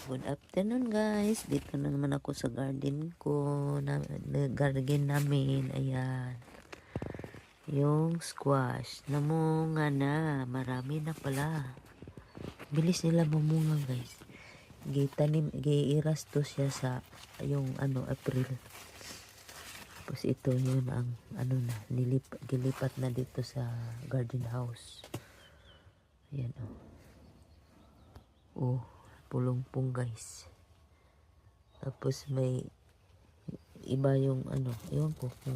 Good afternoon guys. Dito na naman ako sa garden ko. Garden namin. Ayan. Yung squash. Namunga na. Marami na pala. Bilis nila mamunga guys. Giiras to siya sa yung April. Tapos ito yun ang gilipat na dito sa garden house. Ayan oh. Oh, pulong-pong guys. Tapos may iba yung ewan ko kung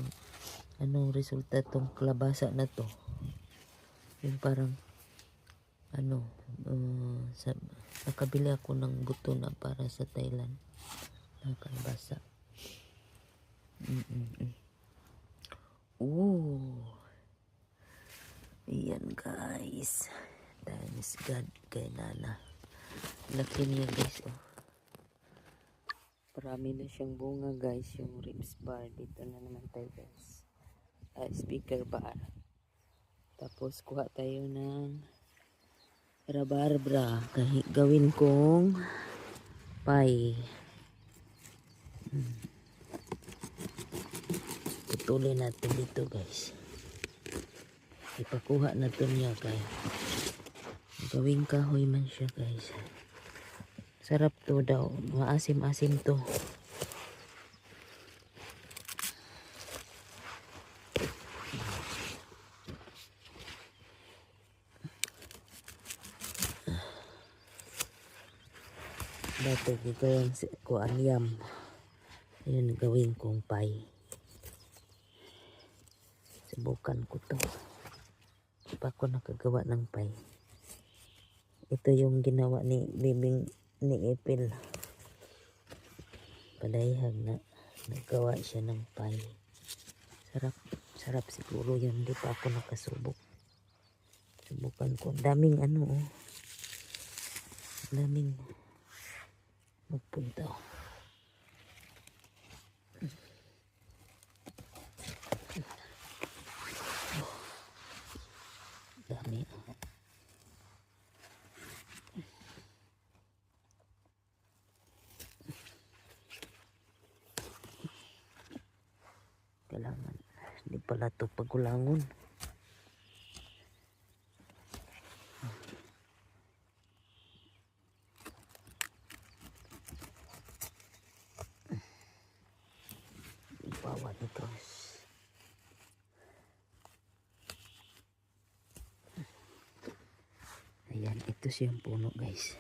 anong resulta tong kalabasa na to. Yung parang nakabili ako ng buto na para sa Thailand na kalabasa. Ayan guys. Thanks God kay Nana. Laki niya guys oh. Marami na siyang bunga guys. Yung ribs bar. Dito na naman tayo guys. Speaker bar. Tapos kuha tayo ng rabarbra. Gawin kong pie. Putulin natin dito guys. Ipakuha natin niya kay gawing kahoy man siya guys. Sarap to daw. Maasim-asim to. Dato gawin ko anyam. Ayun gawin kong pie. Subukan ko to. Pa ako nakagawa ng pie. Ito yung ginawa ni Bibing ni Epil. Padayhag na nagawa siya ng pie. Sarap siguro yun. Hindi pa ako nakasubok. Subukan ko. Daming daming magpunta. Dami. Kailangan. Hindi pala ito pagulangon. Bawat ito. Ayan, ito siyang puno guys.